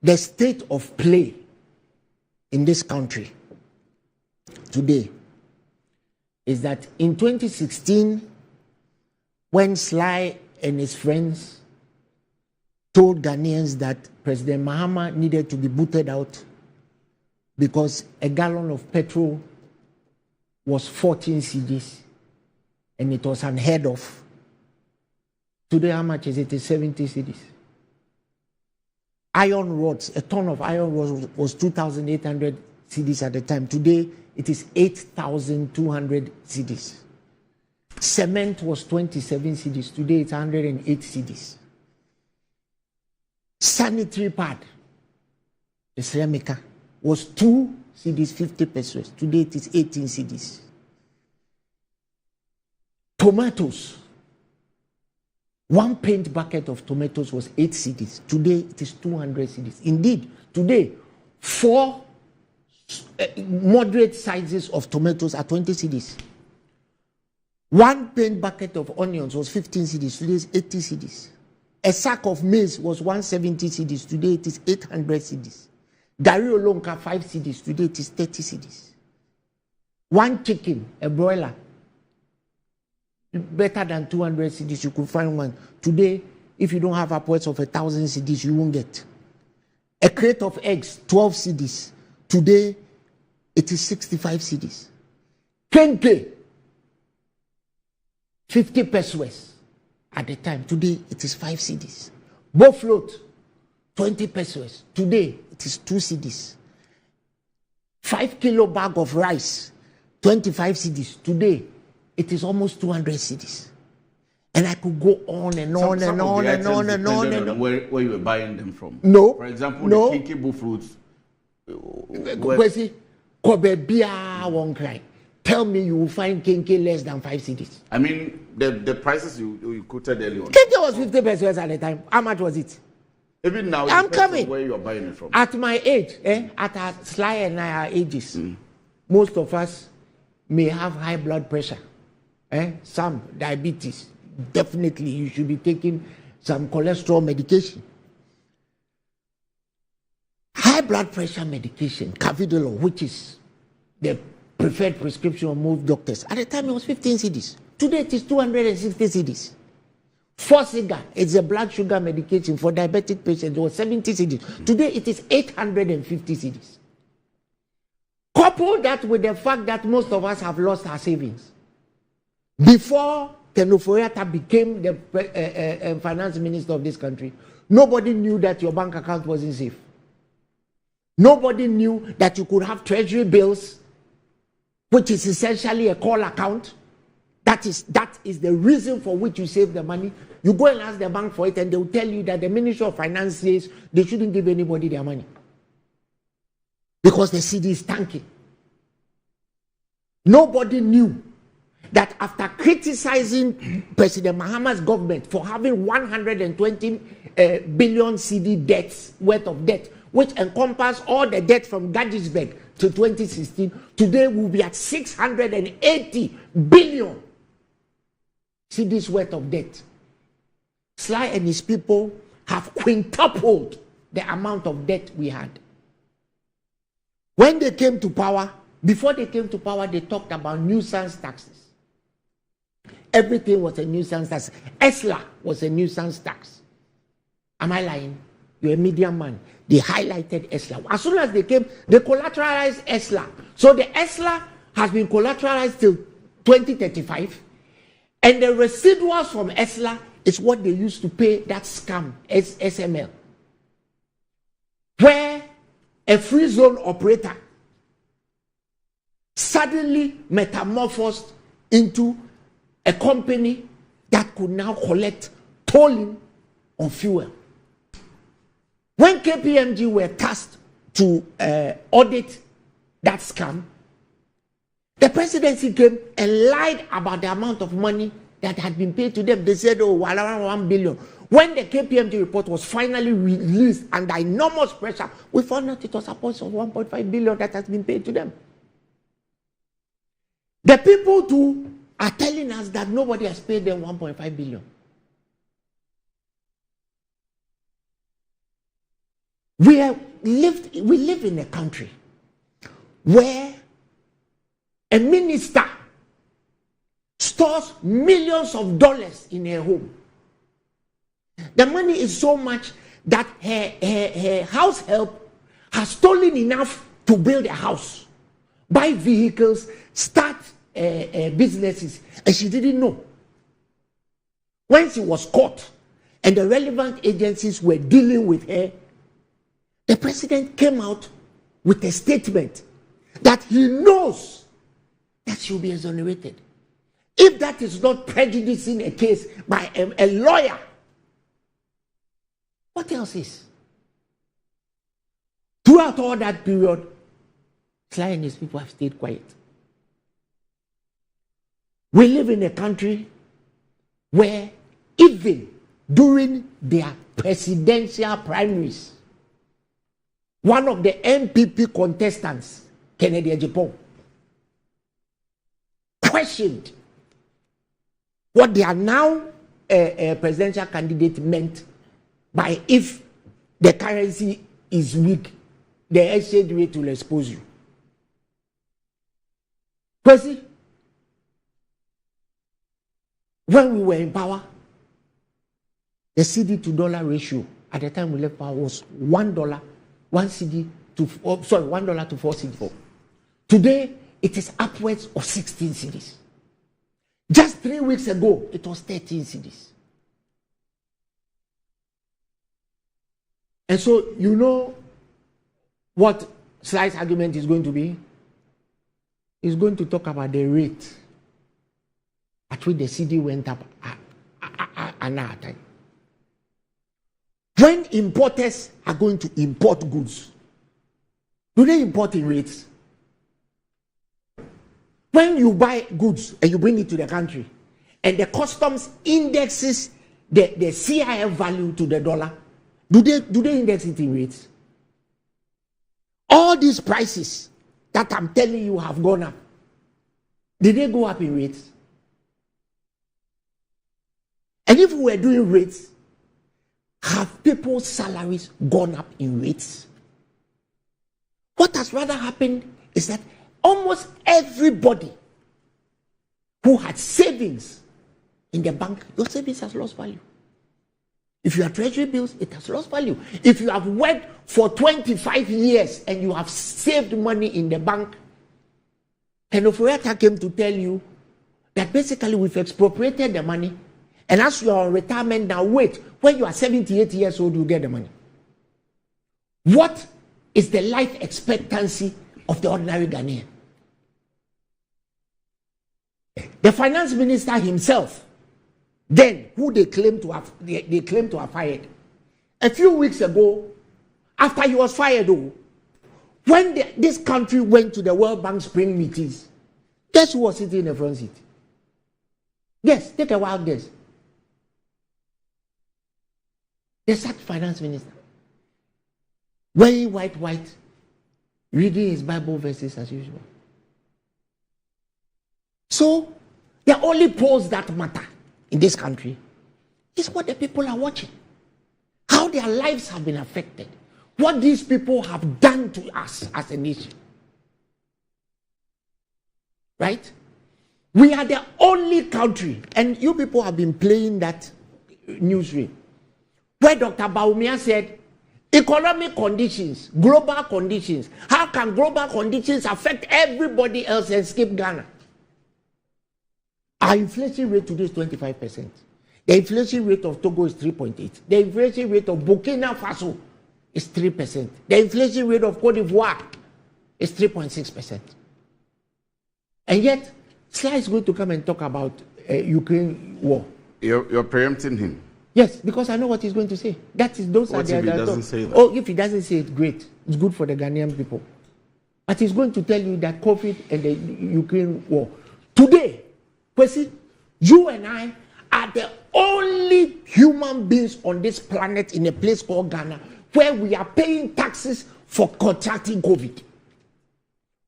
the state of play in this country today is that in 2016, when Sly and his friends told Ghanaians that President Mahama needed to be booted out because a gallon of petrol was 14 cedis and it was unheard of. Today, how much is it? It's 70 cedis. Iron rods, a ton of iron rods was 2,800 cedis at the time. Today, it is 8,200 cedis. Cement was 27 cedis. Today, it's 108 cedis. Sanitary pad, the ceramica, was 2 cedis, 50 pesos. Today, it is 18 cedis. Tomatoes. One paint bucket of tomatoes was 8 cedis. Today, it is 200 cedis. Indeed, today, 4 moderate sizes of tomatoes are 20 cedis. One paint bucket of onions was 15 cedis. Today, it's 80 cedis. A sack of maize was 170 cedis. Today, it is 800 cedis. Gari Olonka, 5 cedis. Today, it is 30 cedis. One chicken, a broiler, better than 200 cedis, you could find one. Today, if you don't have upwards of 1,000 cedis, you won't get. A crate of eggs, 12 cedis. Today, it is 65 cedis. Kenke, 50 pesos at the time. Today, it is 5 cedis. Bofloat, 20 pesos. Today, it is 2 cedis. 5 kilo bag of rice, 25 cedis. Today, it is almost 200 cedis. And I could go on and on and on and on and on and on. Where you were buying them from? No. For example, no. the kinky fruits. Won't cry. Tell me you will find kinky less than 5 cedis. I mean, the prices you quoted earlier on. Kinky was 50 pesos at the time. How much was it? Even now, I'm coming. Where you are buying it from? At my age, at our Sly and our ages, most of us may have high blood pressure. Some diabetes. Definitely, you should be taking some cholesterol medication. High blood pressure medication, Cavidolol, which is the preferred prescription of most doctors. At the time, it was 15 cedis. Today, it is 260 cedis. Forciga, it's a blood sugar medication for diabetic patients. It was 70 cedis. Today, it is 850 cedis. Couple that with the fact that most of us have lost our savings. Before Kenoforiata became the finance minister of this country, nobody knew that your bank account wasn't safe. Nobody knew that you could have treasury bills, which is essentially a call account. That is the reason for which you save the money. You go and ask the bank for it, and they will tell you that the Ministry of Finance says they shouldn't give anybody their money because the CD is tanking. Nobody knew that after criticizing President Mahama's government for having 120 billion CD debts worth of debt, which encompass all the debt from Gettysburg to 2016, today we'll be at 680 billion CDs worth of debt. Sly and his people have quintupled the amount of debt we had. When they came to power, before they came to power, they talked about nuisance taxes. Everything was a nuisance tax. ESLA was a nuisance tax. Am I lying? You're a media man. They highlighted ESLA. As soon as they came, they collateralized ESLA. So the ESLA has been collateralized till 2035. And the residuals from ESLA is what they used to pay that scam, SML. Where a free zone operator suddenly metamorphosed into a company that could now collect tolling on fuel. When KPMG were tasked to audit that scam, the presidency came and lied about the amount of money that had been paid to them. They said, oh, around 1 billion. When the KPMG report was finally released under enormous pressure, we found out it was upwards of 1.5 billion that has been paid to them. The people too are telling us that nobody has paid them 1.5 billion. We live in a country where a minister stores millions of dollars in her home. The money is so much that her house help has stolen enough to build a house, buy vehicles, start businesses, and she didn't know. When she was caught and the relevant agencies were dealing with her, the president came out with a statement that he knows that she'll be exonerated. If that is not prejudicing a case by a lawyer, what else is? Throughout all that period, Sly and his people have stayed quiet. We live in a country where even during their presidential primaries, one of the MPP contestants, Kennedy Ejipong, questioned what their now presidential candidate meant by if the currency is weak, the exchange rate will expose you. Percy, when we were in power, the CD to dollar ratio at the time we left power was $1 to 4 cedis. Today, it is upwards of 16 cedis. Just 3 weeks ago, it was 13 cedis. And so, you know what Sly's argument is going to be? He's going to talk about the rate at which the CD went up another time. When importers are going to import goods, do they import in rates? When you buy goods and you bring it to the country, and the customs indexes the CIF value to the dollar, do they index it in rates? All these prices that I'm telling you have gone up, did they go up in rates? And if we were doing rates, have people's salaries gone up in rates? What has rather happened is that almost everybody who had savings in the bank, your savings has lost value. If you have treasury bills, it has lost value. If you have worked for 25 years and you have saved money in the bank, and Oforiatta came to tell you that basically we've expropriated the money, and as you are on retirement now, wait, when you are 78 years old, you get the money. What is the life expectancy of the ordinary Ghanaian? The finance minister himself, then who they claim to have fired, a few weeks ago, after he was fired, when this country went to the World Bank spring meetings, guess who was sitting in the front seat? Guess, take a wild guess. The sacked finance minister, wearing white, reading his Bible verses as usual. So, the only polls that matter in this country is what the people are watching, how their lives have been affected, what these people have done to us as a nation. Right? We are the only country, and you people have been playing that newsreel, where Dr. Bawumia said, economic conditions, global conditions, how can global conditions affect everybody else and skip Ghana? Our inflation rate today is 25%. The inflation rate of Togo is 3.8%. The inflation rate of Burkina Faso is 3%. The inflation rate of Cote d'Ivoire is 3.6%. And yet, Sly is going to come and talk about Ukraine war. You're preempting him. Yes, because I know what he's going to say. Those what are if he doesn't say that? Oh, if he doesn't say it, great. It's good for the Ghanaian people. But he's going to tell you that COVID and the Ukraine war. Today, Percy, you and I are the only human beings on this planet in a place called Ghana where we are paying taxes for contracting COVID.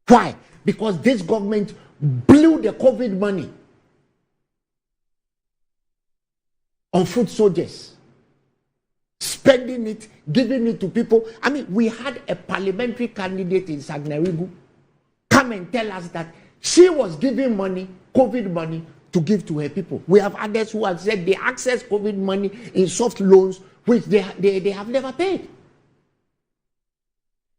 Why? Because this government blew the COVID money on foot soldiers, spending it, giving it to people. I mean, we had a parliamentary candidate in Sagnarigu come and tell us that she was giving money, COVID money, to give to her people. We have others who have said they access COVID money in soft loans, which they have never paid.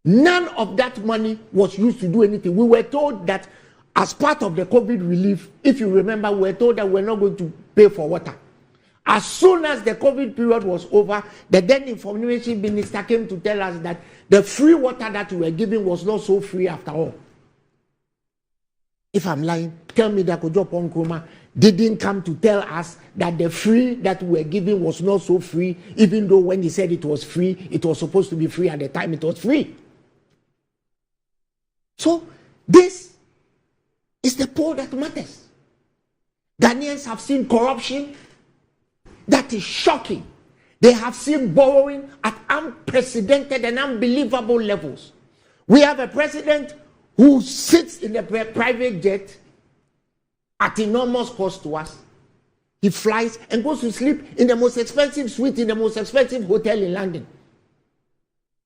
None of that money was used to do anything. We were told that as part of the COVID relief, if you remember, we were told that we're not going to pay for water. As soon as the COVID period was over, the then information minister came to tell us that the free water that we were giving was not so free after all. If I'm lying, tell me that Kojo Nkrumah didn't come to tell us that the free that we were giving was not so free, even though when he said it was free, it was supposed to be free at the time it was free. So, this is the poll that matters. Ghanaians have seen corruption that is shocking. They have seen borrowing at unprecedented and unbelievable levels. We have a president who sits in a private jet at enormous cost to us. He flies and goes to sleep in the most expensive suite in the most expensive hotel in London.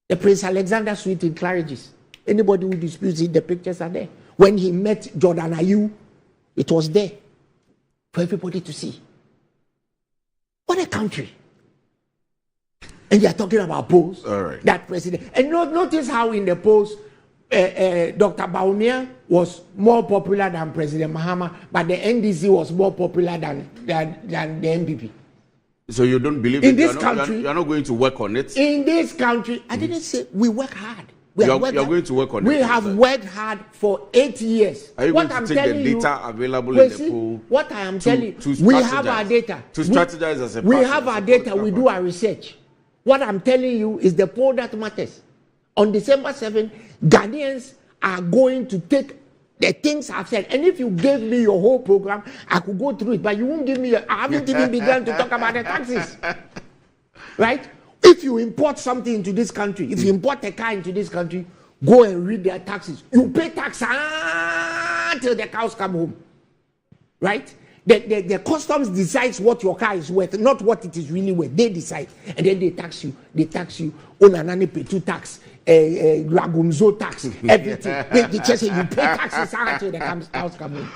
The Prince Alexander suite in Claridge's. Anybody who disputes it, the pictures are there. When he met Jordan Ayew, it was there for everybody to see. What a country. And you are talking about polls. All right. That president. And notice how in the polls, Dr. Bawumia was more popular than President Mahama, but the NDC was more popular than the NPP. So you don't believe in this country? You're not going to work on it? In this country, I didn't say we work hard. You're going to work on it. We have worked hard for 8 years. Are you going to take the data available in the pool? What I am telling you, we have our data. To strategize as a we have our data, we do our research. What I'm telling you is the poll that matters. On December 7th, Ghanaians are going to take the things I've said. And if you gave me your whole program, I could go through it. But you won't give me, I haven't even begun to talk about the taxes. Right? If you import something into this country, if you import a car into this country, go and read their taxes. You pay tax until the cows come home. Right? The customs decides what your car is worth, not what it is really worth. They decide. And then they tax you. They tax you. Onanani Petu tax, Ragumzo tax, everything. They just say you pay taxes until the cows come home.